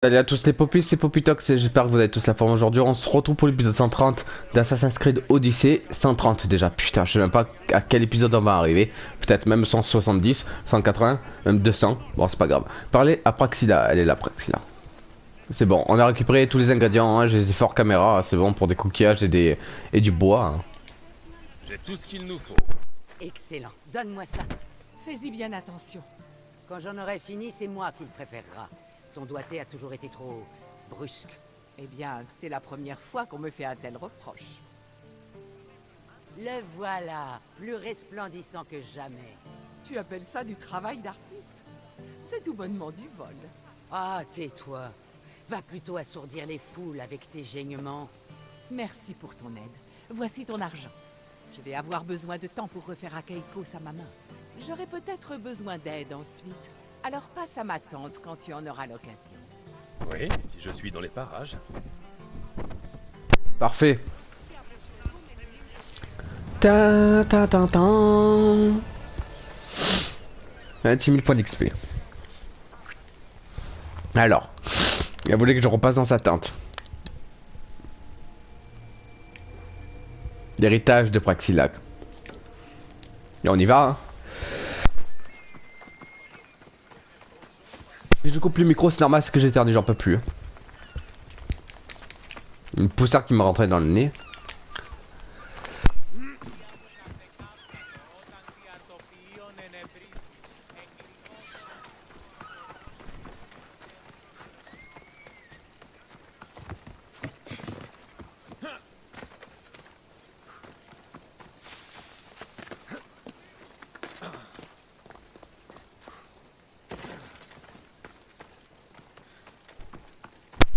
Salut à tous les popis, c'est Popitox et j'espère que vous avez tous la forme aujourd'hui. On se retrouve pour l'épisode 130 d'Assassin's Creed Odyssey. 130 déjà, putain, je sais même pas à quel épisode on va arriver. Peut-être même 170, 180, même 200. Bon, c'est pas grave. Parlez à Praxila, elle est là, Praxila. C'est bon, on a récupéré tous les ingrédients, hein. J'ai des forts caméras, c'est bon pour des coquillages et du bois, hein. J'ai tout ce qu'il nous faut. Excellent. Donne-moi ça. Fais-y bien attention. Quand j'en aurai fini, c'est moi qui le préférera. Ton doigté a toujours été trop brusque. Eh bien, c'est la première fois qu'on me fait un tel reproche. Le voilà, plus resplendissant que jamais. Tu appelles ça du travail d'artiste? C'est tout bonnement du vol. Ah, tais-toi. Va plutôt assourdir les foules avec tes geignements. Merci pour ton aide. Voici ton argent. Je vais avoir besoin de temps pour refaire Akeikos à ma main. J'aurai peut-être besoin d'aide ensuite. Alors passe à ma tante quand tu en auras l'occasion. Oui, si je suis dans les parages. Parfait. Ta ta ta ta. 26 000 points d'XP. Alors, il voulait que je repasse dans sa tente. L'héritage de Praxilac. Et on y va, hein. Si je coupe le micro, c'est normal, c'est que j'éternue, j'en peux plus. Une poussière qui m'a rentré dans le nez.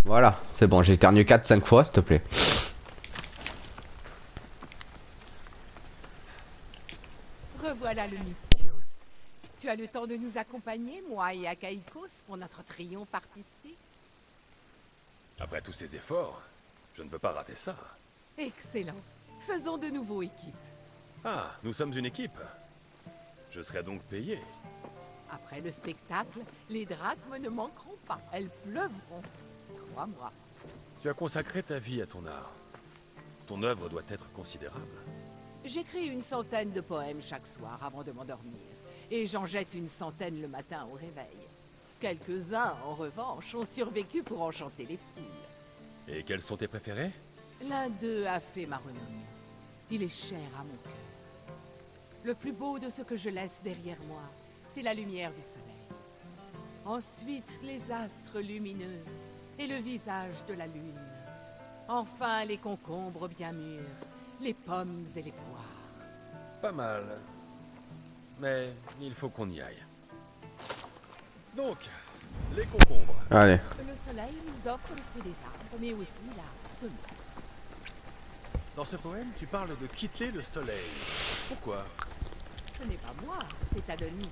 Voilà, c'est bon, j'ai éternué 4-5 fois, s'il te plaît. Revoilà le Mystios. Tu as le temps de nous accompagner, moi et Akeikos, pour notre triomphe artistique? Après tous ces efforts, je ne veux pas rater ça. Excellent. Faisons de nouveau équipe. Ah, nous sommes une équipe. Je serai donc payé. Après le spectacle, les drachmes ne manqueront pas. Elles pleuvront. Crois-moi. Tu as consacré ta vie à ton art. Ton œuvre doit être considérable. J'écris une centaine de poèmes chaque soir avant de m'endormir. Et j'en jette une centaine le matin au réveil. Quelques-uns, en revanche, ont survécu pour enchanter les filles. Et quels sont tes préférés? L'un d'eux a fait ma renommée. Il est cher à mon cœur. Le plus beau de ce que je laisse derrière moi, c'est la lumière du soleil. Ensuite, les astres lumineux et le visage de la lune. Enfin, les concombres bien mûrs, les pommes et les poires. Pas mal. Mais il faut qu'on y aille. Donc, les concombres. Allez. Le soleil nous offre le fruit des arbres, mais aussi la semence. Dans ce poème, tu parles de quitter le soleil. Pourquoi? Ce n'est pas moi, c'est Adonis.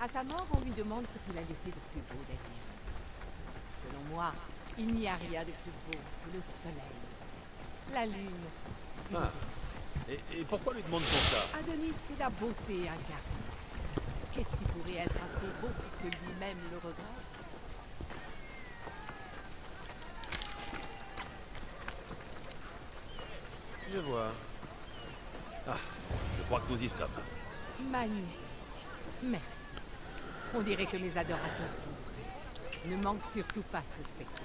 À sa mort, on lui demande ce qu'il a laissé de plus beau derrière. Selon moi, il n'y a rien de plus beau que le soleil, la lune et les Ah. étoiles. Et pourquoi lui demande-t-on ça? Adonis, c'est la beauté incarnée. Qu'est-ce qui pourrait être assez beau pour que lui-même le regrette? Je vois. Ah, je crois que nous y sommes. Magnifique. Merci. On dirait que mes adorateurs sont prêts. Ne manque surtout pas ce spectacle.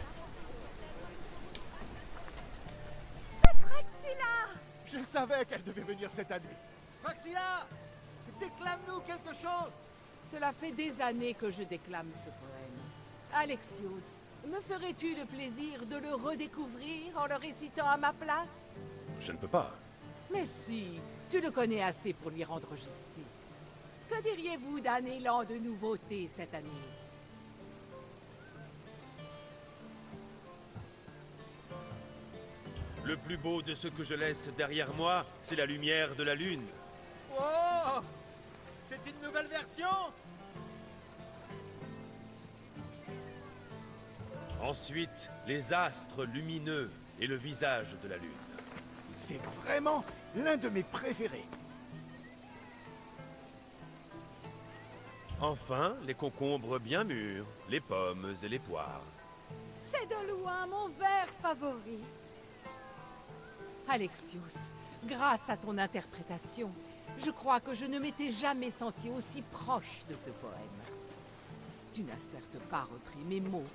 Je savais qu'elle devait venir cette année. Praxila, déclame-nous quelque chose. Cela fait des années que je déclame ce poème. Alexios, me ferais-tu le plaisir de le redécouvrir en le récitant à ma place? Je ne peux pas. Mais si, tu le connais assez pour lui rendre justice. Que diriez-vous d'un élan de nouveauté cette année? Le plus beau de ce que je laisse derrière moi, c'est la lumière de la lune. Oh, c'est une nouvelle version. Ensuite, les astres lumineux et le visage de la lune. C'est vraiment l'un de mes préférés. Enfin, les concombres bien mûrs, les pommes et les poires. C'est de loin mon vers favori. Alexios, grâce à ton interprétation, je crois que je ne m'étais jamais senti aussi proche de ce poème. Tu n'as certes pas repris mes mots,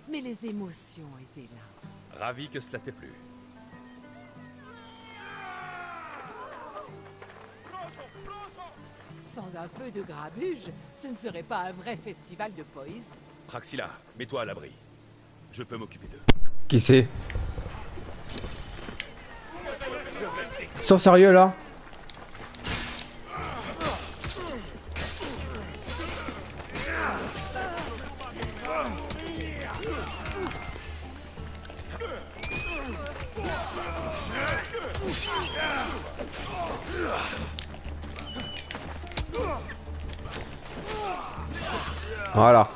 mais les émotions étaient là. Ravi que cela t'ait plu. Sans un peu de grabuge, ce ne serait pas un vrai festival de poésie. Praxila, mets-toi à l'abri. Je peux m'occuper d'eux. Qui c'est? Sans sérieux là? Voilà.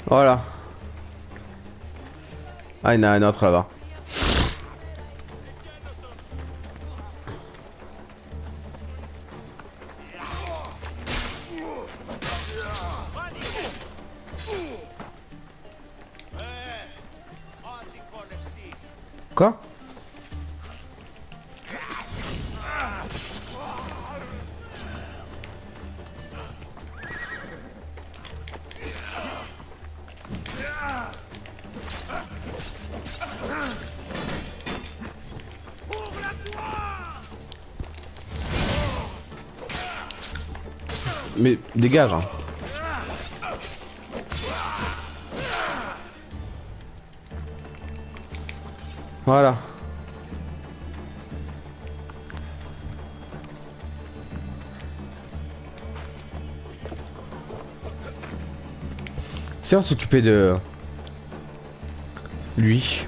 Voilà. Ah, il y en a un autre là-bas. Quoi? Mais dégage hein. Voilà. C'est on s'occuper de lui.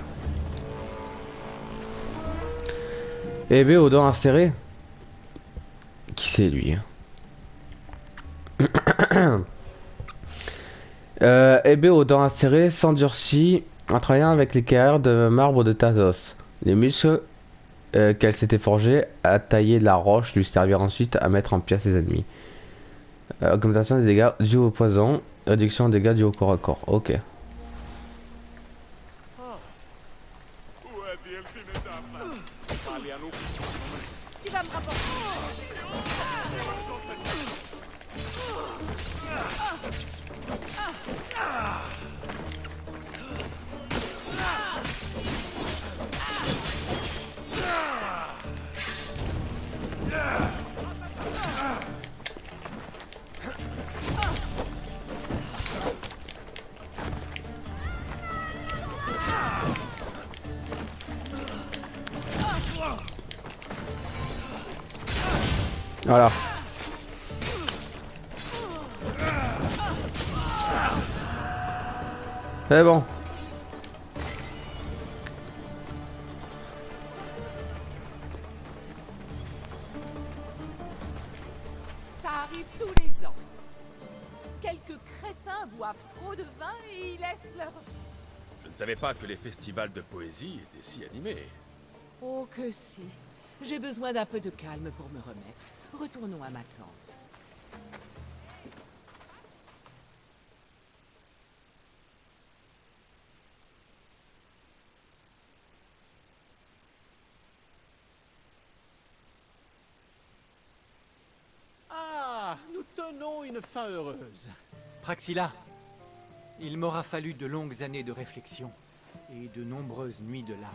Eh ben aux dents acérées. Qui c'est lui? Ébé aux dents acérées, s'endurcit en travaillant avec les carrières de marbre de Thasos. Les muscles qu'elle s'était forgés à tailler de la roche lui servirent ensuite à mettre en pièces ses ennemis. Augmentation des dégâts dus au poison, réduction des dégâts dus au corps à corps. Ok. Tu vas me rapporter. Voilà. C'est bon. Ça arrive tous les ans. Quelques crétins boivent trop de vin et ils laissent leur... Je ne savais pas que les festivals de poésie étaient si animés. Oh que si. J'ai besoin d'un peu de calme pour me remettre. Retournons à ma tante. Ah, nous tenons une fin heureuse. Praxila, il m'aura fallu de longues années de réflexion et de nombreuses nuits de larmes.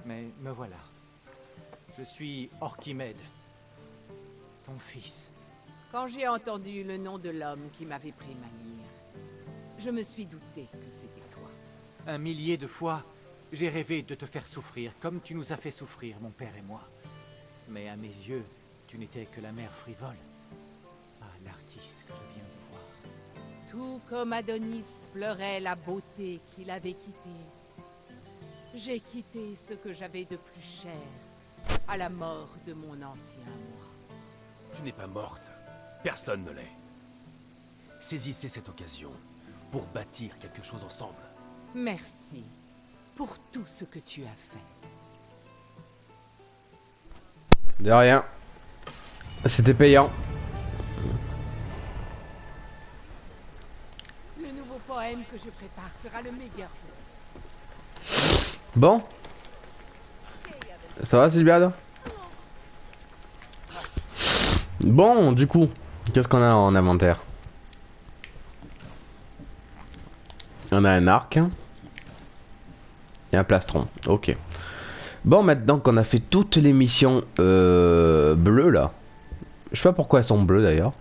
Mais me voilà. Je suis Orchimède, ton fils. Quand j'ai entendu le nom de l'homme qui m'avait pris ma lyre, je me suis douté que c'était toi. Un millier de fois, j'ai rêvé de te faire souffrir comme tu nous as fait souffrir, mon père et moi. Mais à mes yeux, tu n'étais que la mère frivole. Ah, l'artiste que je viens de voir. Tout comme Adonis pleurait la beauté qu'il avait quittée. J'ai quitté ce que j'avais de plus cher à la mort de mon ancien moi. Tu n'es pas morte. Personne ne l'est. Saisissez cette occasion pour bâtir quelque chose ensemble. Merci pour tout ce que tu as fait. De rien. C'était payant. Le nouveau poème que je prépare sera le meilleur de tous. Bon. Ça va Sylviane? Bon, du coup, qu'est-ce qu'on a en inventaire? On a un arc. Et un plastron. Ok. Bon, maintenant qu'on a fait toutes les missions bleues là. Je sais pas pourquoi elles sont bleues d'ailleurs.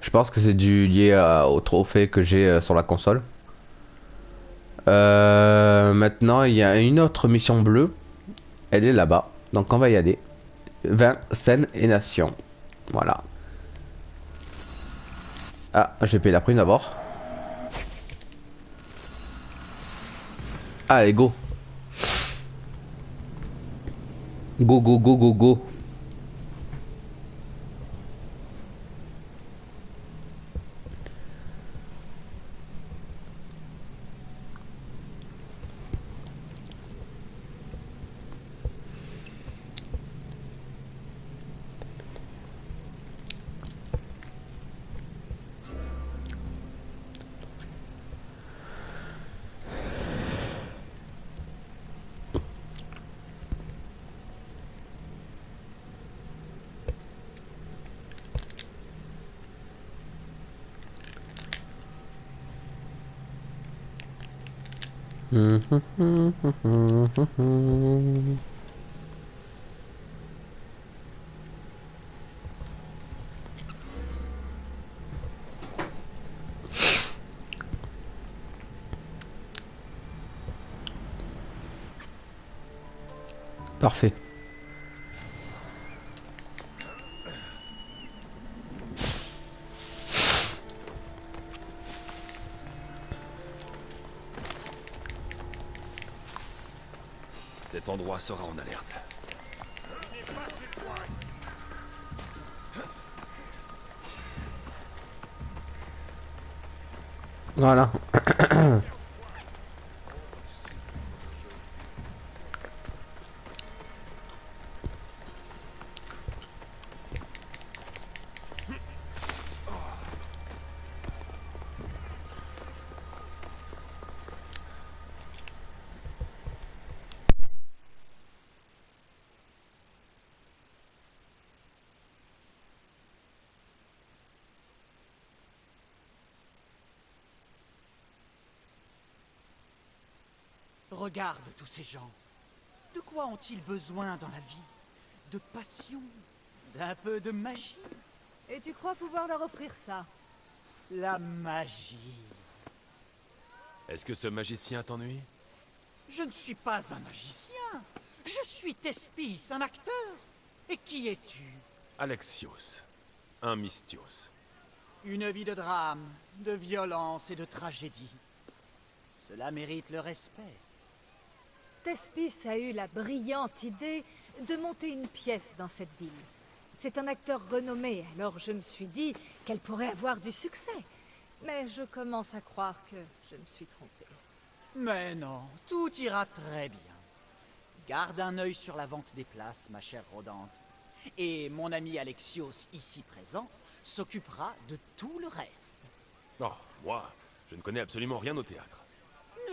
Je pense que c'est dû lié au trophée que j'ai sur la console. Maintenant, il y a une autre mission bleue. Elle est là-bas. Donc on va y aller. 20 scènes et nations. Voilà. Ah, j'ai payé la prime d'abord. Allez, go. Go, go, go, go, go. Parfait. Cet endroit sera en alerte. Voilà. Regarde tous ces gens. De quoi ont-ils besoin dans la vie? De passion, d'un peu de magie. Et tu crois pouvoir leur offrir ça? La magie. Est-ce que ce magicien t'ennuie? Je ne suis pas un magicien. Je suis Thespis, un acteur. Et qui es-tu? Alexios. Un mystios. Une vie de drame, de violence et de tragédie. Cela mérite le respect. Thespis a eu la brillante idée de monter une pièce dans cette ville. C'est un acteur renommé, alors je me suis dit qu'elle pourrait avoir du succès. Mais je commence à croire que je me suis trompée. Mais non, tout ira très bien. Garde un œil sur la vente des places, ma chère Rodante. Et mon ami Alexios, ici présent, s'occupera de tout le reste. Oh, moi, je ne connais absolument rien au théâtre.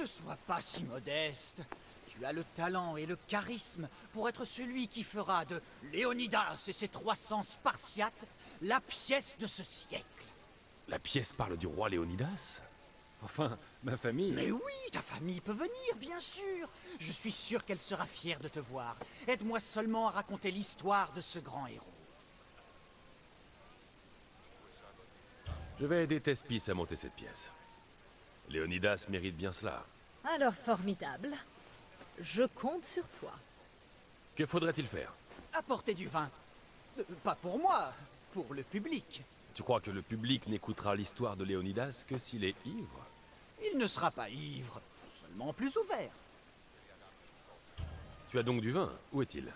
Ne sois pas si modeste. Tu as le talent et le charisme pour être celui qui fera de Léonidas et ses 300 Spartiates la pièce de ce siècle. La pièce parle du roi Léonidas? Enfin, ma famille... Mais oui, ta famille peut venir, bien sûr. Je suis sûr qu'elle sera fière de te voir. Aide-moi seulement à raconter l'histoire de ce grand héros. Je vais aider Thespis à monter cette pièce. Léonidas mérite bien cela. Alors formidable. Je compte sur toi. Que faudrait-il faire? Apporter du vin. Pas pour moi, pour le public. Tu crois que le public n'écoutera l'histoire de Léonidas que s'il est ivre? Il ne sera pas ivre, seulement plus ouvert. Tu as donc du vin? Où est-il?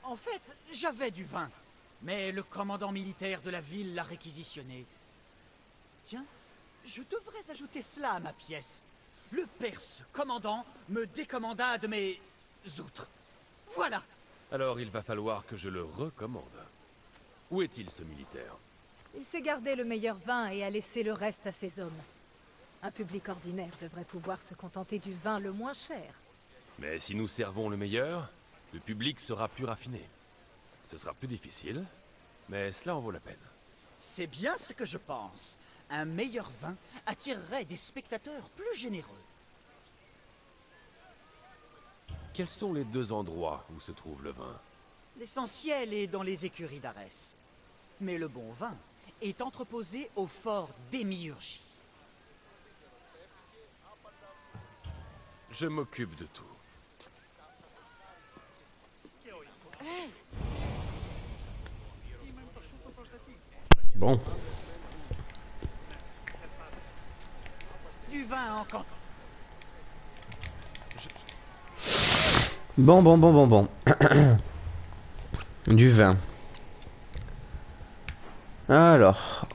En fait, j'avais du vin. mais le commandant militaire de la ville l'a réquisitionné. Tiens, je devrais ajouter cela à ma pièce. Le Perse commandant me décommanda de mes outres. Voilà. Alors il va falloir que je le recommande. Où est-il, ce militaire? Il s'est gardé le meilleur vin et a laissé le reste à ses hommes. Un public ordinaire devrait pouvoir se contenter du vin le moins cher. Mais si nous servons le meilleur, le public sera plus raffiné. Ce sera plus difficile, mais cela en vaut la peine. C'est bien ce que je pense. Un meilleur vin attirerait des spectateurs plus généreux. Quels sont les 2 endroits où se trouve le vin? L'essentiel est dans les écuries d'Arès. Mais le bon vin est entreposé au fort d'Émiurgie. Je m'occupe de tout. Bon. Du vin en can... Bon. Du vin. Alors.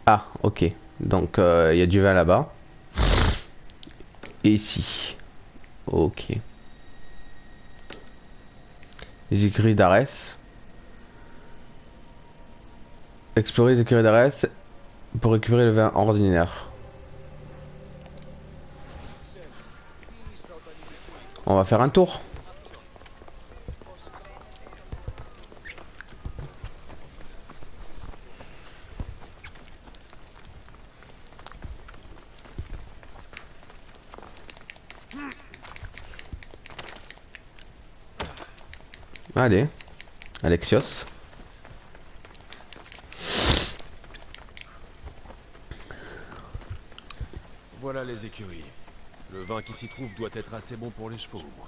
Ah, ok. Donc, il y a du vin là-bas. Et ici. Ok. Les écuries d'Arès. Explorer les écuries d'Arès pour récupérer le vin ordinaire. On va faire un tour. Allez, Alexios. Voilà les écuries. Le vin qui s'y trouve doit être assez bon pour les chevaux, au moins.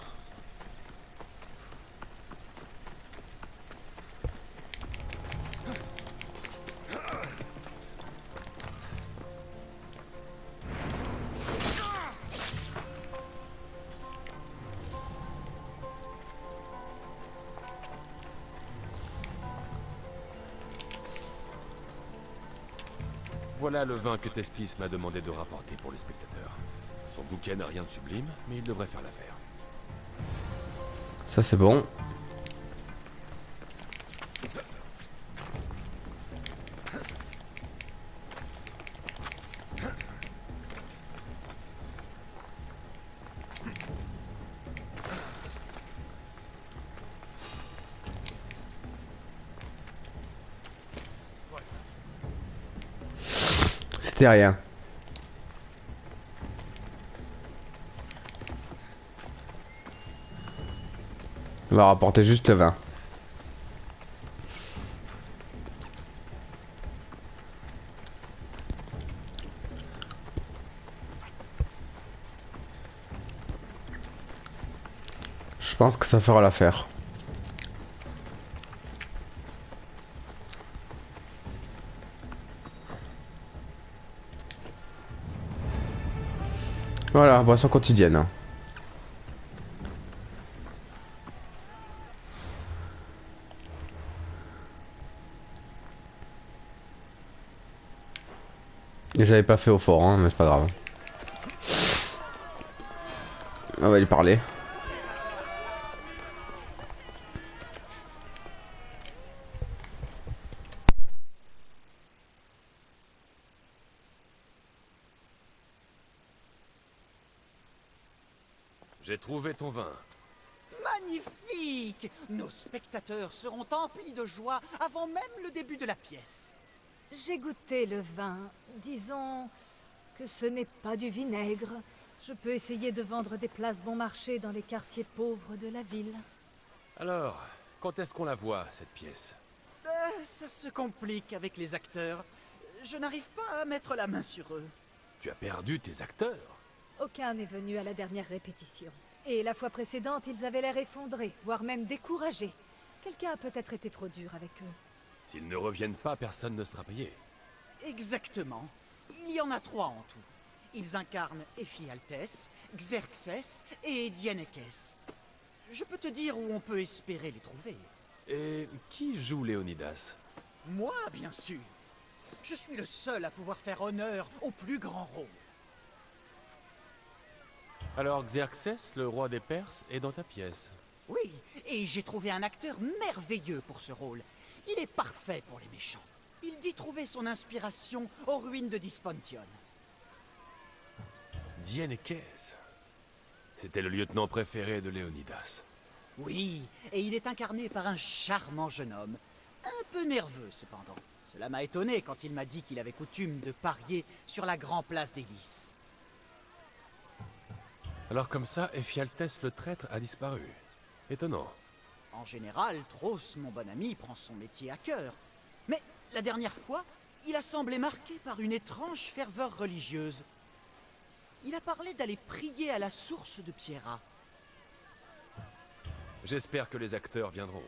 Voilà le vin que Thespis m'a demandé de rapporter pour les spectateurs. Son bouquet n'a rien de sublime, mais il devrait faire l'affaire. Ça c'est bon. C'était rien. On va rapporter juste le vin. Je pense que ça fera l'affaire. Voilà, boisson quotidienne. Et j'avais pas fait au fort, hein, mais c'est pas grave. On va lui parler. J'ai trouvé ton vin. Magnifique! Nos spectateurs seront emplis de joie avant même le début de la pièce. J'ai goûté le vin. Disons que ce n'est pas du vinaigre. Je peux essayer de vendre des places bon marché dans les quartiers pauvres de la ville. Alors, quand est-ce qu'on la voit, cette pièce? Ça se complique avec les acteurs. Je n'arrive pas à mettre la main sur eux. Tu as perdu tes acteurs? Aucun n'est venu à la dernière répétition. Et la fois précédente, ils avaient l'air effondrés, voire même découragés. Quelqu'un a peut-être été trop dur avec eux. S'ils ne reviennent pas, personne ne sera payé. Exactement. Il y en a 3 en tout. Ils incarnent Ephialtès, Xerxès et Dianekès. Je peux te dire où on peut espérer les trouver. Et qui joue Léonidas? Moi, bien sûr. Je suis le seul à pouvoir faire honneur au plus grand rôle. Alors Xerxès, le roi des Perses, est dans ta pièce. Oui, et j'ai trouvé un acteur merveilleux pour ce rôle. Il est parfait pour les méchants. Il dit trouver son inspiration aux ruines de Dyspontion. Dienekes. C'était le lieutenant préféré de Léonidas. Oui, et il est incarné par un charmant jeune homme. Un peu nerveux, cependant. Cela m'a étonné quand il m'a dit qu'il avait coutume de parier sur la grande place d'Hélice. Alors comme ça, Ephialtès le traître a disparu. Étonnant. En général, Tros, mon bon ami, prend son métier à cœur. Mais la dernière fois, il a semblé marqué par une étrange ferveur religieuse. Il a parlé d'aller prier à la source de Pierra. J'espère que les acteurs viendront.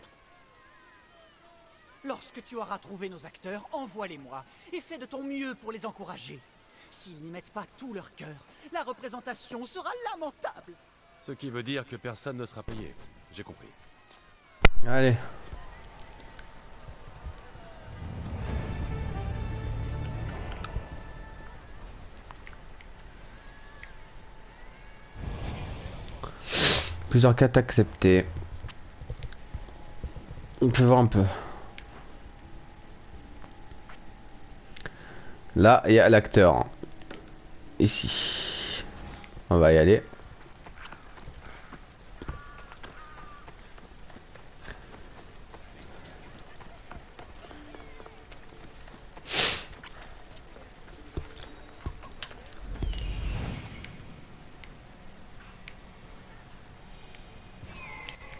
Lorsque tu auras trouvé nos acteurs, envoie-les-moi et fais de ton mieux pour les encourager. S'ils n'y mettent pas tout leur cœur, la représentation sera lamentable. Ce qui veut dire que personne ne sera payé. J'ai compris. Allez. Plusieurs quêtes acceptées. On peut voir un peu. Là, il y a l'acteur. Ici. On va y aller.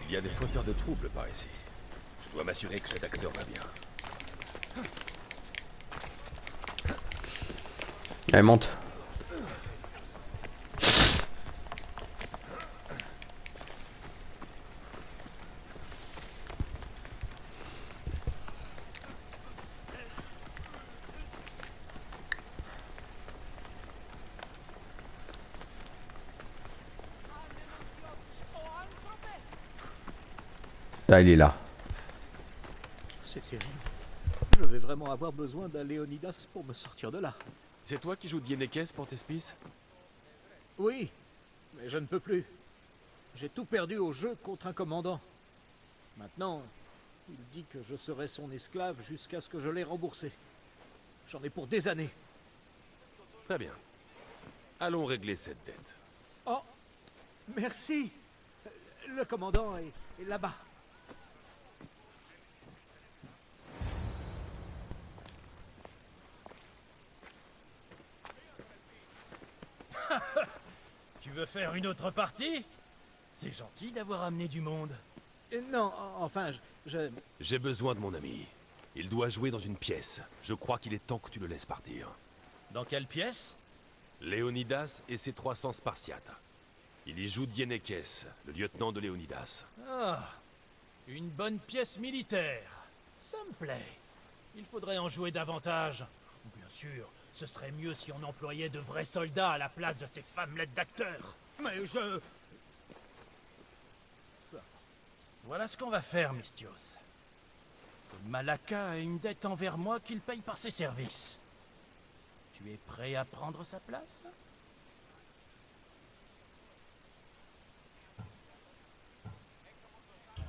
Il y a des fauteurs de troubles par ici. Je dois m'assurer que cet acteur va bien. Allez, monte. Là, il est là. C'est terrible. Je vais vraiment avoir besoin d'un Léonidas pour me sortir de là. C'est toi qui joues Dienekes pour Thespis? Oui, mais je ne peux plus. J'ai tout perdu au jeu contre un commandant. Maintenant, il dit que je serai son esclave jusqu'à ce que je l'ai remboursé. J'en ai pour des années. Très bien. Allons régler cette dette. Oh, merci. Le commandant est là-bas. Tu veux faire une autre partie? C'est gentil d'avoir amené du monde. Non, enfin, J'ai besoin de mon ami. Il doit jouer dans une pièce. Je crois qu'il est temps que tu le laisses partir. Dans quelle pièce? Léonidas et ses 300 Spartiates. Il y joue Dienekes, le lieutenant de Léonidas. Ah, une bonne pièce militaire. Ça me plaît. Il faudrait en jouer davantage. Bien sûr, ce serait mieux si on employait de vrais soldats à la place de ces femmelettes d'acteurs. Mais je... Voilà ce qu'on va faire, Mystios. Ce Malaka a une dette envers moi qu'il paye par ses services. Tu es prêt à prendre sa place?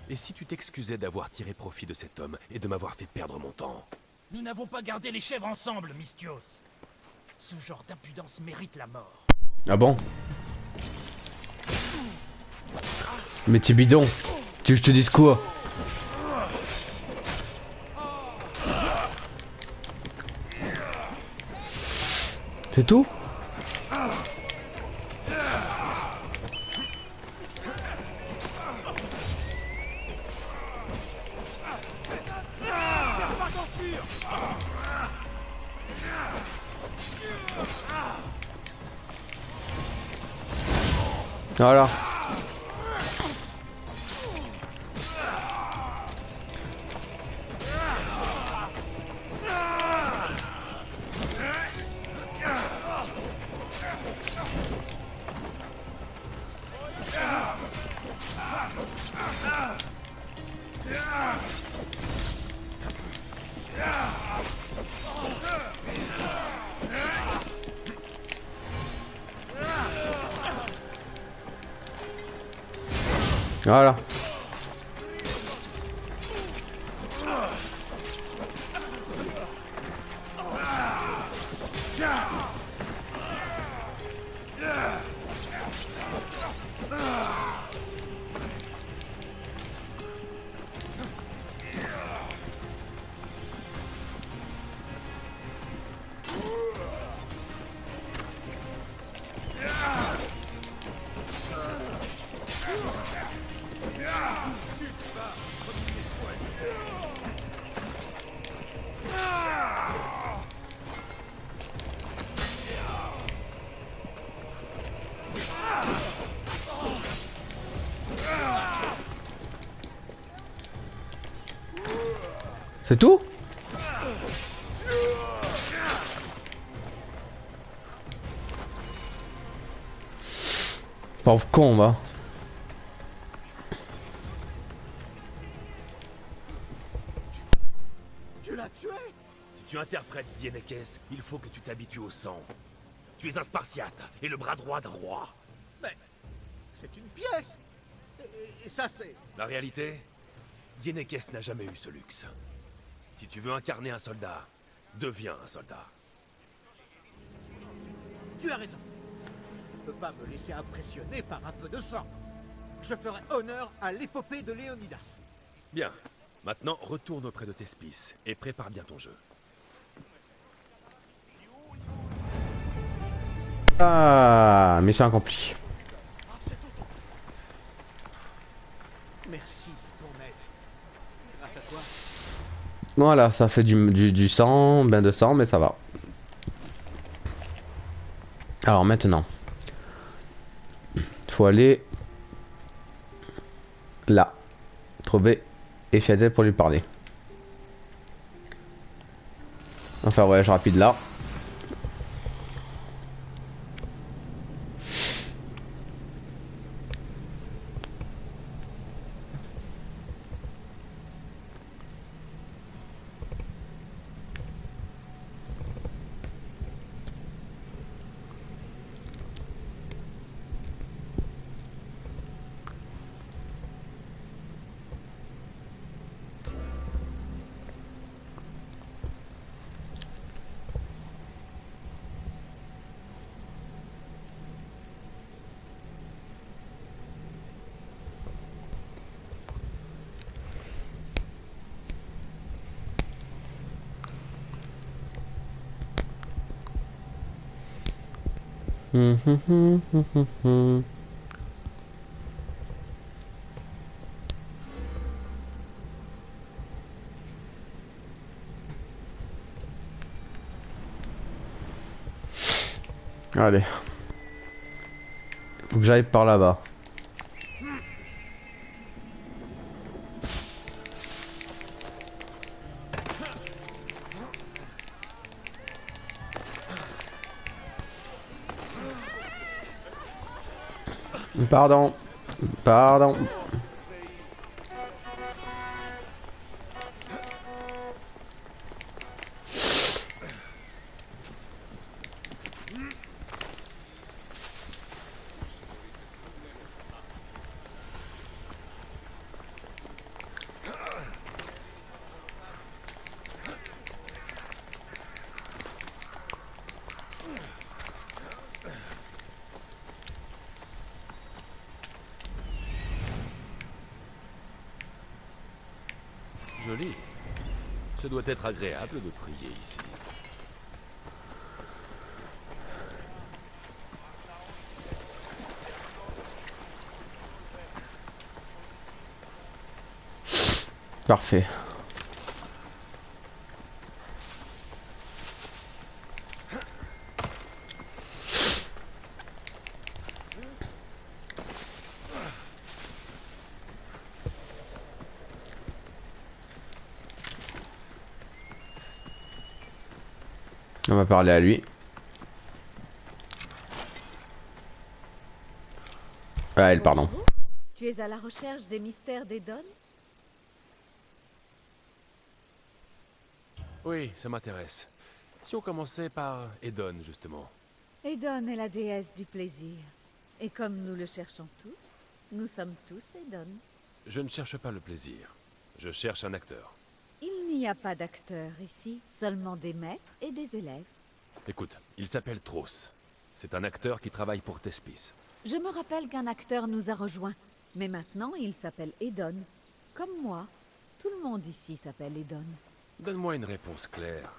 Et si tu t'excusais d'avoir tiré profit de cet homme et de m'avoir fait perdre mon temps? Nous n'avons pas gardé les chèvres ensemble, Mystios. Ce genre d'impudence mérite la mort. Ah bon? Mais t'es bidon. Tu veux que je te dise quoi? C'est tout? Voilà. Voilà. C'est tout? Pauvre con, va. Tu l'as tué? Si tu interprètes Dienekes, il faut que tu t'habitues au sang. Tu es un Spartiate et le bras droit d'un roi. Mais c'est une pièce. Et ça c'est... La réalité, Dienekes n'a jamais eu ce luxe. Si tu veux incarner un soldat, deviens un soldat. Tu as raison. Je ne peux pas me laisser impressionner par un peu de sang. Je ferai honneur à l'épopée de Léonidas. Bien. Maintenant, retourne auprès de Thespis et prépare bien ton jeu. Ah, mission accomplie. Merci de ton aide. Grâce à toi, Voilà, ça fait du sang, ben de sang, mais ça va. Alors maintenant, faut aller là, trouver Eshadel pour lui parler. On va faire un voyage rapide là. Allez. Faut que j'aille par là-bas. Pardon. Pardon. Joli. Ce doit être agréable de prier ici. Parfait. On va parler à lui. Ah, elle, pardon. Tu es à la recherche des mystères d'Edon? Oui, ça m'intéresse. Si on commençait par Edon, justement. Edon est la déesse du plaisir. Et comme nous le cherchons tous, Nous sommes tous Edon. Je ne cherche pas le plaisir. Je cherche un acteur. Il n'y a pas d'acteurs ici, seulement des maîtres et des élèves. Écoute, il s'appelle Tros. C'est un acteur qui travaille pour Thespis. Je me rappelle qu'un acteur nous a rejoints, mais maintenant il s'appelle Edon. Comme moi, tout le monde ici s'appelle Edon. Donne-moi une réponse claire.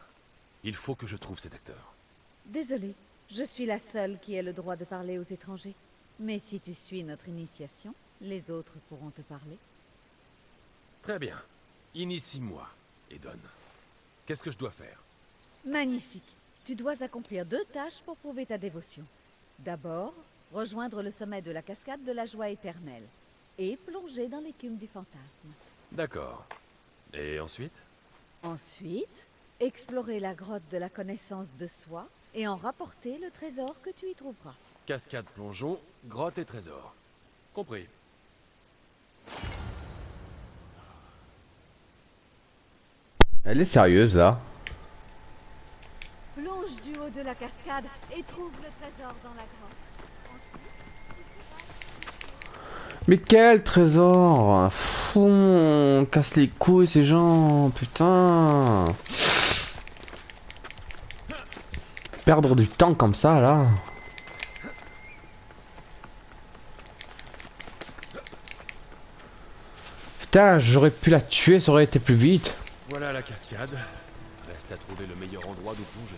Il faut que je trouve cet acteur. Désolée, je suis la seule qui ait le droit de parler aux étrangers. Mais si tu suis notre initiation, les autres pourront te parler. Très bien. Initie-moi, Edon. Qu'est-ce que je dois faire? Magnifique. Tu dois accomplir 2 tâches pour prouver ta dévotion. D'abord, rejoindre le sommet de la cascade de la joie éternelle et plonger dans l'écume du fantasme. D'accord. Et ensuite? Ensuite, explorer la grotte de la connaissance de soi et en rapporter le trésor que tu y trouveras. Cascade, plongeon, grotte et trésor. Compris. Elle est sérieuse là. Plonge du haut de la cascade et trouve le trésor dans la grotte. Ensuite... Mais quel trésor! Fou, on casse les couilles ces gens, putain! Perdre du temps comme ça là. Putain, j'aurais pu la tuer, ça aurait été plus vite. Voilà la cascade. Reste à trouver le meilleur endroit d'où plonger.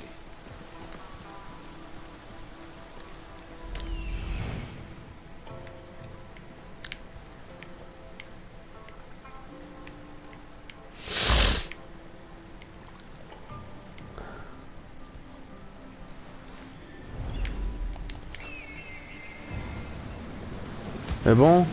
Mais bon.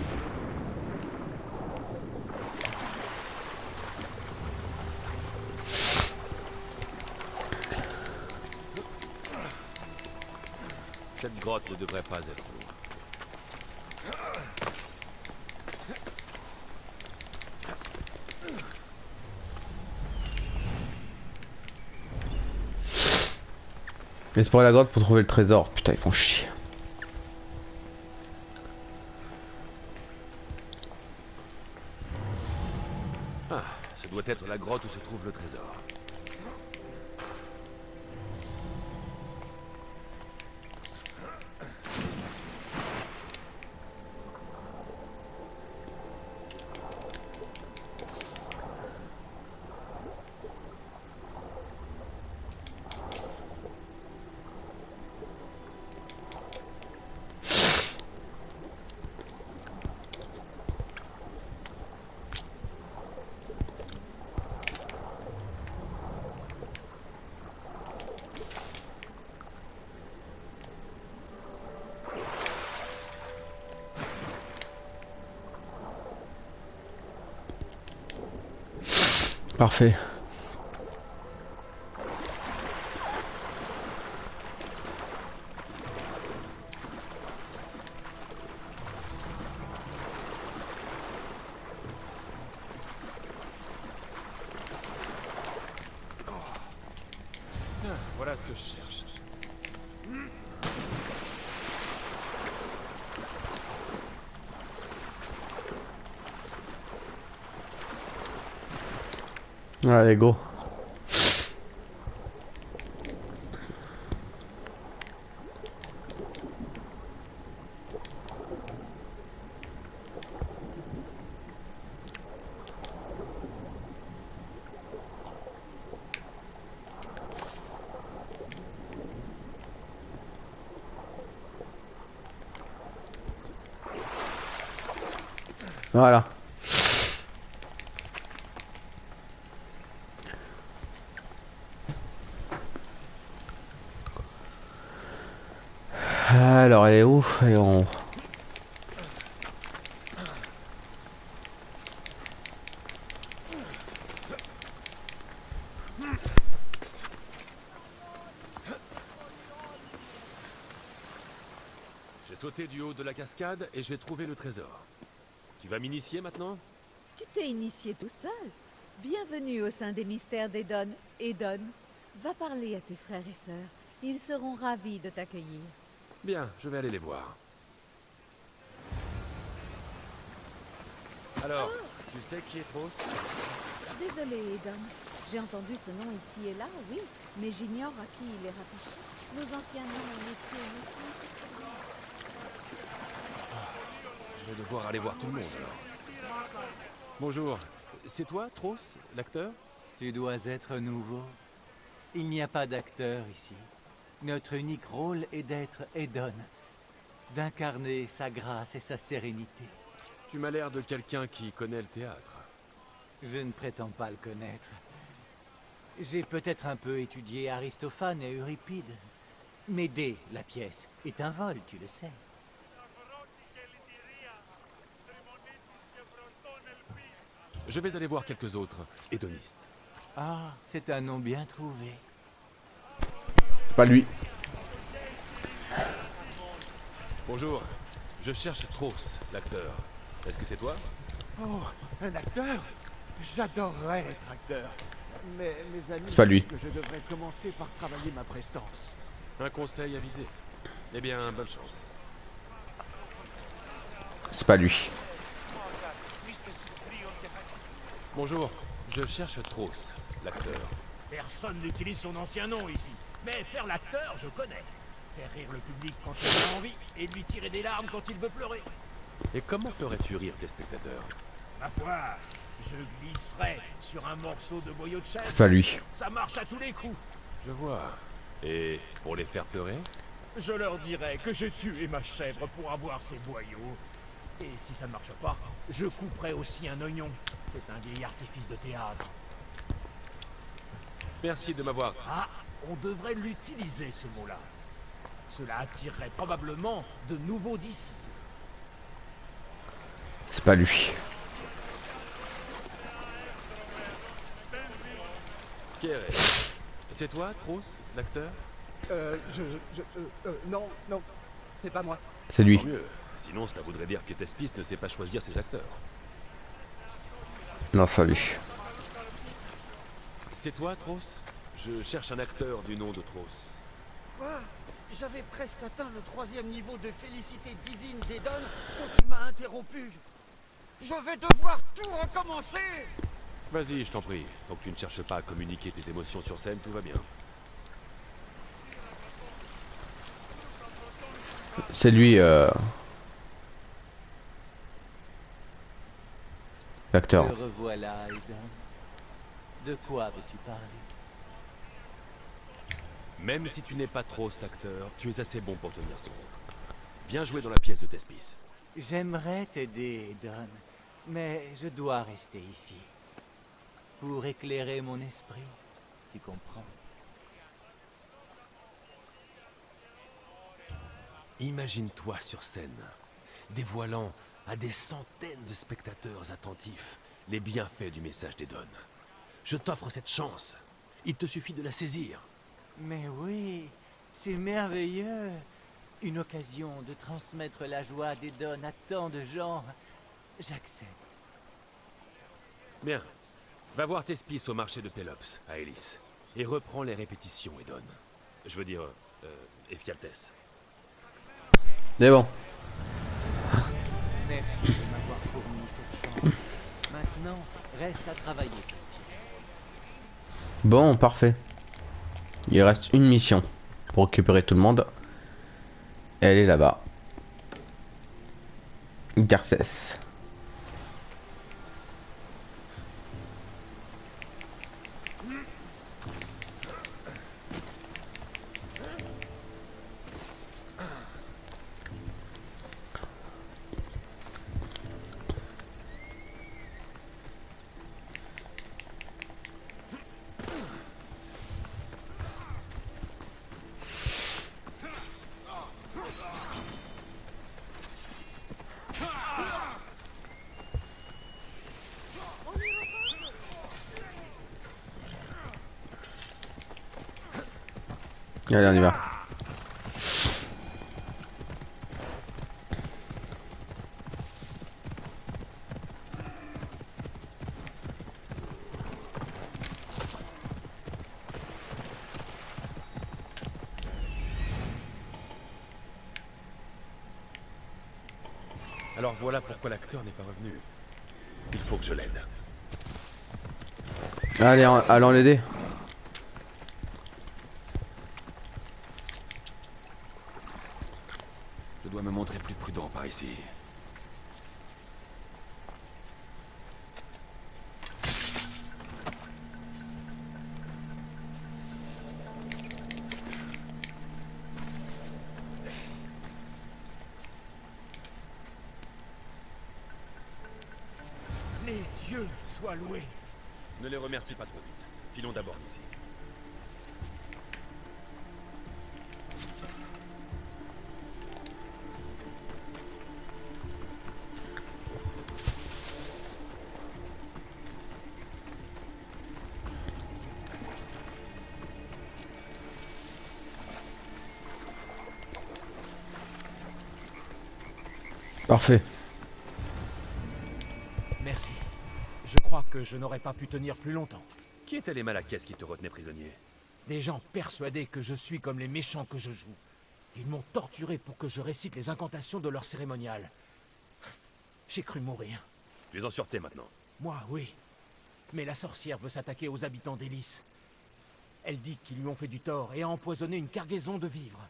Cette grotte ne devrait pas être loin. Explorer la grotte pour trouver le trésor. Putain, ils font chier. Ah, ce doit être la grotte où se trouve le trésor. Parfait. Voilà ce que je cherche. Allez, go. Voilà. Alors, elle est où? Elle est en haut. J'ai sauté du haut de la cascade et j'ai trouvé le trésor. Tu vas m'initier maintenant? Tu t'es initié tout seul. Bienvenue au sein des mystères d'Edon. Edon, va parler à tes frères et sœurs. Ils seront ravis de t'accueillir. Bien, je vais aller les voir. Alors, tu sais qui est Tros? Désolé, Edon. J'ai entendu ce nom ici et là, oui, mais j'ignore à qui il est rattaché. Nos anciens noms et métiers aussi. Je vais devoir aller voir tout le monde alors. Bonjour, c'est toi, Tros, l'acteur? Tu dois être nouveau. Il n'y a pas d'acteur ici. Notre unique rôle est d'être Edon, d'incarner sa grâce et sa sérénité. Tu m'as l'air de quelqu'un qui connaît le théâtre. Je ne prétends pas le connaître. J'ai peut-être un peu étudié Aristophane et Euripide. Médée, la pièce, est un vol, tu le sais. Je vais aller voir quelques autres hédonistes. Ah, c'est un nom bien trouvé. C'est pas lui. Bonjour, je cherche Tros, l'acteur. Est-ce que c'est toi? Oh, un acteur? J'adorerais être acteur. Mais mes amis C'est pas lui. disent que je devrais commencer par travailler ma prestance. Un conseil avisé. Eh bien, bonne chance. C'est pas lui. Bonjour, je cherche Tros, l'acteur. Personne n'utilise son ancien nom ici. Mais faire l'acteur, je connais. Faire rire le public quand il a envie et lui tirer des larmes quand il veut pleurer. Et comment ferais-tu rire tes spectateurs? Ma foi, je glisserai sur un morceau de boyau de C'est chèvre. pas lui. Ça marche à tous les coups. Je vois. Et pour les faire pleurer? Je leur dirai que j'ai tué ma chèvre pour avoir ses boyaux. Et si ça ne marche pas, je couperai aussi un oignon. C'est un vieil artifice de théâtre. Merci de m'avoir... Ah, on devrait l'utiliser ce mot-là. Cela attirerait probablement de nouveaux disciples. C'est pas lui. Qui est C'est toi, Tros, l'acteur? Non, c'est pas moi. C'est lui. Tant mieux. Sinon, cela voudrait dire que Thespis ne sait pas choisir ses acteurs. Non, c'est pas lui. C'est toi, Tros? Je cherche un acteur du nom de Tros. Quoi? J'avais presque atteint le 3e niveau de félicité divine d'Edon quand tu m'as interrompu. Je vais devoir tout recommencer. Vas-y, je t'en prie. Tant que tu ne cherches pas à communiquer tes émotions sur scène, tout va bien. C'est lui, l'acteur. Te revoilà, Edon. De quoi veux-tu parler? Même si tu n'es pas Tros, l'acteur, tu es assez bon pour tenir son rôle. Viens jouer dans la pièce de Thespis. J'aimerais t'aider, Edon, mais je dois rester ici. Pour éclairer mon esprit, tu comprends? Imagine-toi sur scène, dévoilant à des centaines de spectateurs attentifs les bienfaits du message d'Edon. Je t'offre cette chance. Il te suffit de la saisir. Mais oui, c'est merveilleux. Une occasion de transmettre la joie d'Edon à tant de gens. J'accepte. Bien. Va voir Thespis au marché de Pélops, à Elis. Et reprends les répétitions, Edon. Je veux dire, Ephialtès. Mais bon. Merci de m'avoir fourni cette chance. Maintenant, reste à travailler cette pièce. Bon, parfait. Il reste une mission pour récupérer tout le monde. Et elle est là-bas. Garcès. Allez, on y va. Alors voilà pourquoi l'acteur n'est pas revenu. Il faut que je l'aide. Allez, allons l'aider. Je dois me montrer plus prudent par ici. Les dieux soient loués. Ne les remercie pas trop vite. Filons d'abord d'ici. Parfait. Merci. Je crois que je n'aurais pas pu tenir plus longtemps. Qui étaient les Malaquais qui te retenaient prisonnier? Des gens persuadés que je suis comme les méchants que je joue. Ils m'ont torturé pour que je récite les incantations de leur cérémonial. J'ai cru mourir. Tu es en sûreté maintenant. Moi, oui. Mais la sorcière veut s'attaquer aux habitants d'Hélice. Elle dit qu'ils lui ont fait du tort et a empoisonné une cargaison de vivres.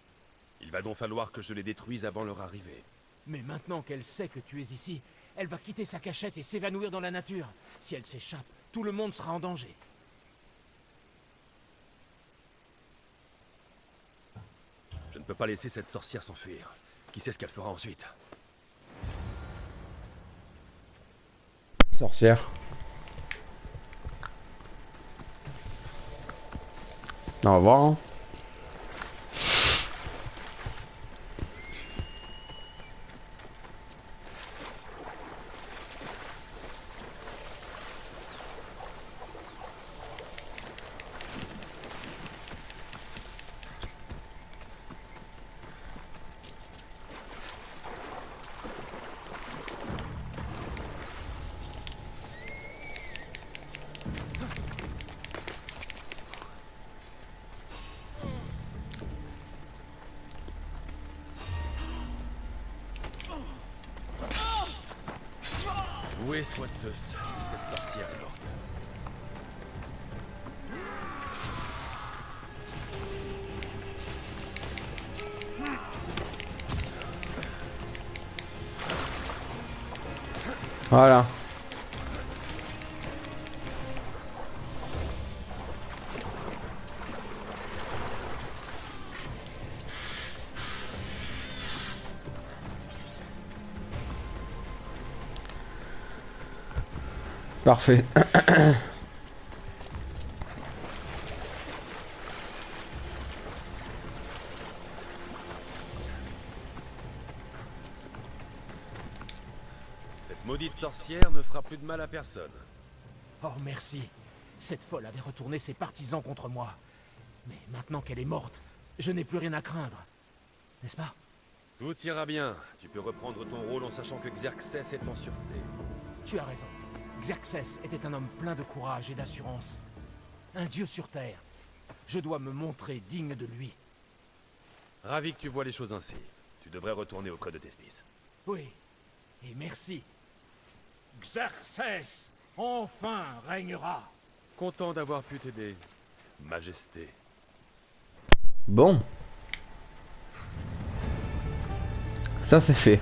Il va donc falloir que je les détruise avant leur arrivée. Mais maintenant qu'elle sait que tu es ici, elle va quitter sa cachette et s'évanouir dans la nature. Si elle s'échappe, tout le monde sera en danger. Je ne peux pas laisser cette sorcière s'enfuir. Qui sait ce qu'elle fera ensuite? Sorcière. On va voir. Hein. Loué soit Zeus, cette sorcière est morte. Voilà. Parfait. Cette maudite sorcière ne fera plus de mal à personne. Oh, merci. Cette folle avait retourné ses partisans contre moi. Mais maintenant qu'elle est morte, je n'ai plus rien à craindre. N'est-ce pas? Tout ira bien. Tu peux reprendre ton rôle en sachant que Xerxes est en sûreté. Tu as raison. Xerxes était un homme plein de courage et d'assurance. Un dieu sur terre. Je dois me montrer digne de lui. Ravi que tu vois les choses ainsi. Tu devrais retourner auprès de Thespis. Oui. Et merci. Xerxes, enfin régnera. Content d'avoir pu t'aider, Majesté. Bon. Ça c'est fait.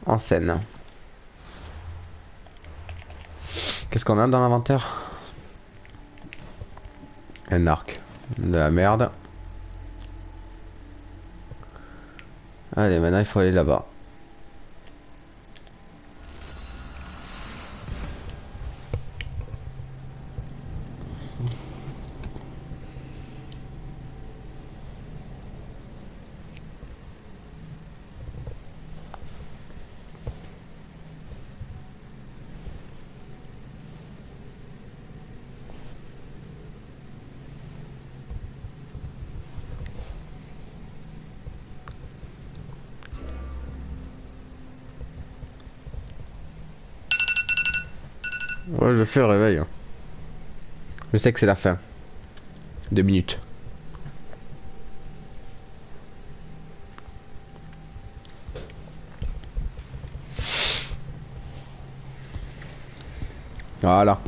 En scène. Qu'est-ce qu'on a dans l'inventaire? Un arc. De la merde. Allez, maintenant il faut aller là-bas. Ouais, je fais le réveil. Je sais que c'est la fin. 2 minutes. Voilà.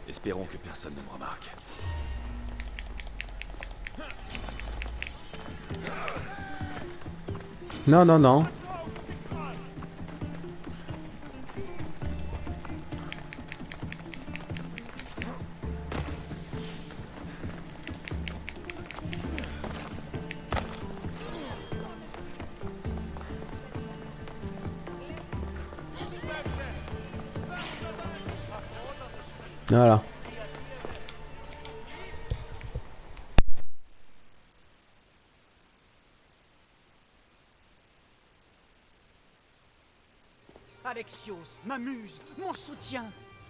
Espérons que personne ne me remarque. Non, non, non. Voilà. Alexios, ma muse, mon soutien,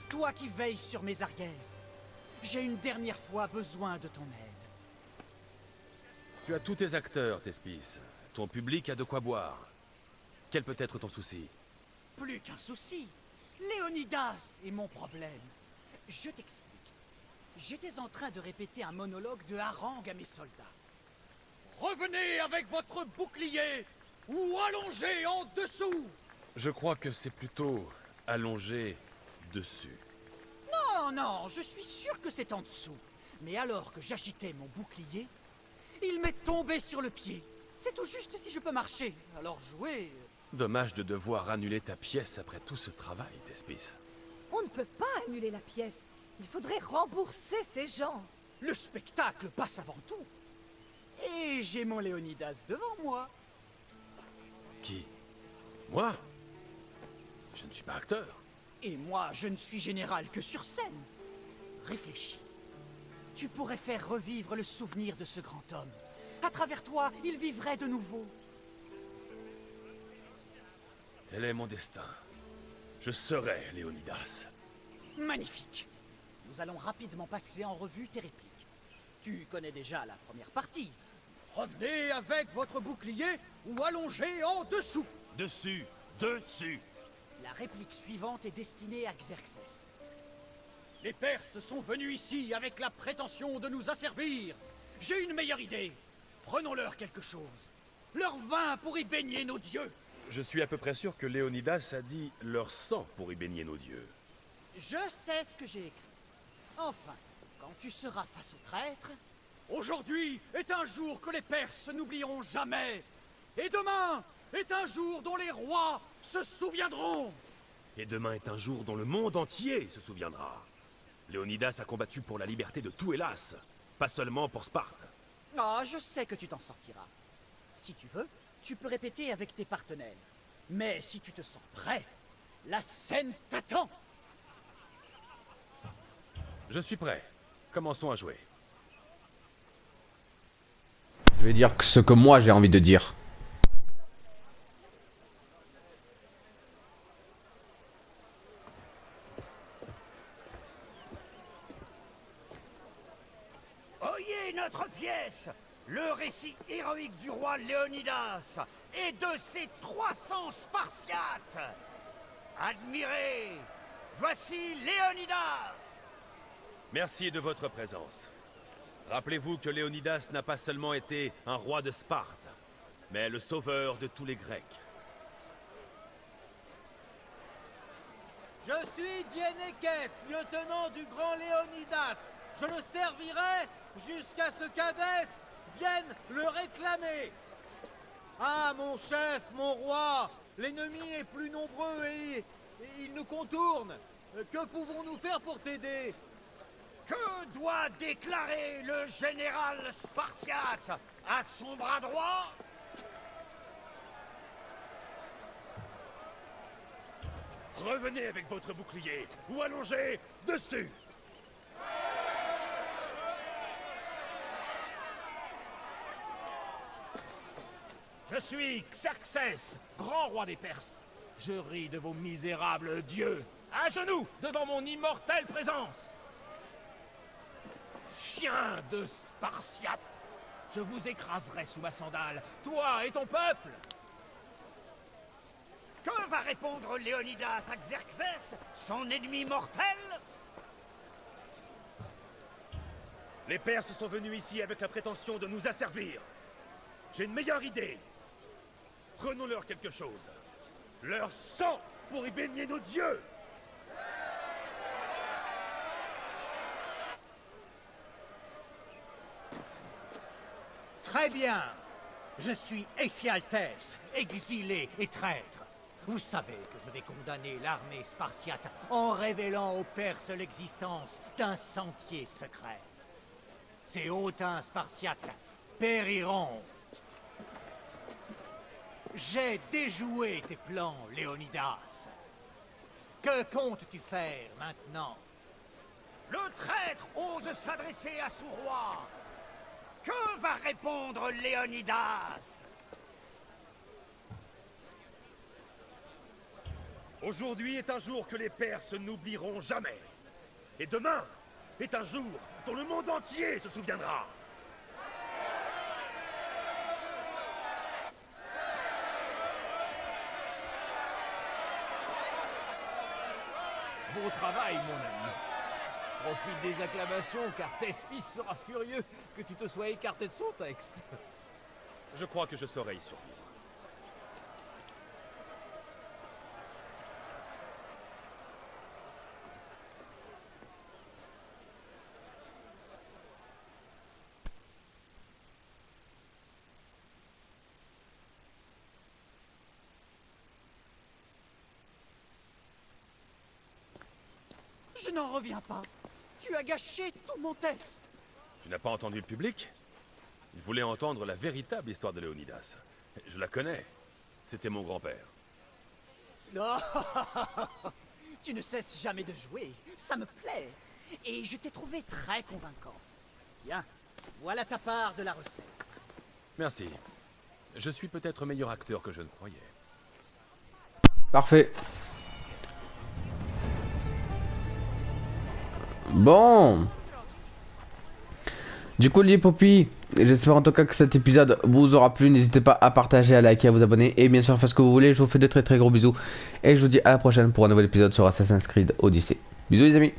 toi qui veilles sur mes arrières. J'ai une dernière fois besoin de ton aide. Tu as tous tes acteurs, Thespis. Ton public a de quoi boire. Quel peut être ton souci? Plus qu'un souci. Léonidas est mon problème. Je t'explique. J'étais en train de répéter un monologue de harangue à mes soldats. Revenez avec votre bouclier ou allongez en dessous. Je crois que c'est plutôt allongé dessus. Non, non, je suis sûr que c'est en dessous. Mais alors que j'agitais mon bouclier, il m'est tombé sur le pied. C'est tout juste si je peux marcher. Alors jouer... Dommage de devoir annuler ta pièce après tout ce travail, Thespis. On ne peut pas annuler la pièce. Il faudrait rembourser ces gens. Le spectacle passe avant tout. Et j'ai mon Léonidas devant moi. Qui? Moi? Je ne suis pas acteur. Et moi, je ne suis général que sur scène. Réfléchis. Tu pourrais faire revivre le souvenir de ce grand homme. À travers toi, il vivrait de nouveau. Tel est mon destin. Je serai Léonidas. Magnifique. Nous allons rapidement passer en revue tes répliques. Tu connais déjà la première partie. Revenez avec votre bouclier ou allongez en dessous. Dessus, dessus. La réplique suivante est destinée à Xerxès. Les Perses sont venus ici avec la prétention de nous asservir. J'ai une meilleure idée. Prenons-leur quelque chose. Leur vin pour y baigner nos dieux. Je suis à peu près sûr que Léonidas a dit leur sang pour y baigner nos dieux. Je sais ce que j'ai écrit. Enfin, quand tu seras face aux traîtres... Aujourd'hui est un jour que les Perses n'oublieront jamais. Et demain est un jour dont les rois se souviendront. Et demain est un jour dont le monde entier se souviendra. Léonidas a combattu pour la liberté de tout Hellas, pas seulement pour Sparte. Ah, je sais que tu t'en sortiras. Si tu veux, tu peux répéter avec tes partenaires. Mais si tu te sens prêt, la scène t'attend. Je suis prêt. Commençons à jouer. Je vais dire ce que moi j'ai envie de dire. Oyez notre pièce, le récit héroïque du roi Léonidas et de ses 300 Spartiates. Admirez, voici Léonidas. Merci de votre présence. Rappelez-vous que Léonidas n'a pas seulement été un roi de Sparte, mais le sauveur de tous les Grecs. Je suis Dienekès, lieutenant du grand Léonidas. Je le servirai jusqu'à ce qu'Hadès vienne le réclamer. Ah, mon chef, mon roi, l'ennemi est plus nombreux et il nous contourne. Que pouvons-nous faire pour t'aider? Que doit déclarer le général Spartiate à son bras droit? Revenez avec votre bouclier, ou allongez dessus. Je suis Xerxès, grand roi des Perses. Je ris de vos misérables dieux, à genoux devant mon immortelle présence. Chien de Spartiate, je vous écraserai sous ma sandale, toi et ton peuple. Que va répondre Léonidas à Xerxès, son ennemi mortel? Les Perses sont venus ici avec la prétention de nous asservir. J'ai une meilleure idée. Prenons-leur quelque chose. Leur sang pour y baigner nos dieux. Très bien. Je suis Éphialtès, exilé et traître. Vous savez que je vais condamner l'armée spartiate en révélant aux Perses l'existence d'un sentier secret. Ces hautains spartiates périront. J'ai déjoué tes plans, Léonidas. Que comptes-tu faire maintenant? Le traître ose s'adresser à son roi. Que va répondre Léonidas? Aujourd'hui est un jour que les Perses n'oublieront jamais. Et demain est un jour dont le monde entier se souviendra. Bon travail, mon ami. Profite des acclamations, car Thespis sera furieux que tu te sois écarté de son texte. Je crois que je saurai y survivre. Je n'en reviens pas. Tu as gâché tout mon texte. Tu n'as pas entendu le public? Il voulait entendre la véritable histoire de Léonidas. Je la connais. C'était mon grand-père. Non. Tu ne cesses jamais de jouer. Ça me plaît. Et je t'ai trouvé très convaincant. Tiens, voilà ta part de la recette. Merci. Je suis peut-être meilleur acteur que je ne croyais. Parfait. Bon. Du coup les popis, j'espère en tout cas que cet épisode vous aura plu. N'hésitez pas à partager, à liker, à vous abonner. Et bien sûr faites ce que vous voulez. Je vous fais de très gros bisous. Et je vous dis à la prochaine pour un nouvel épisode sur Assassin's Creed Odyssey. Bisous les amis.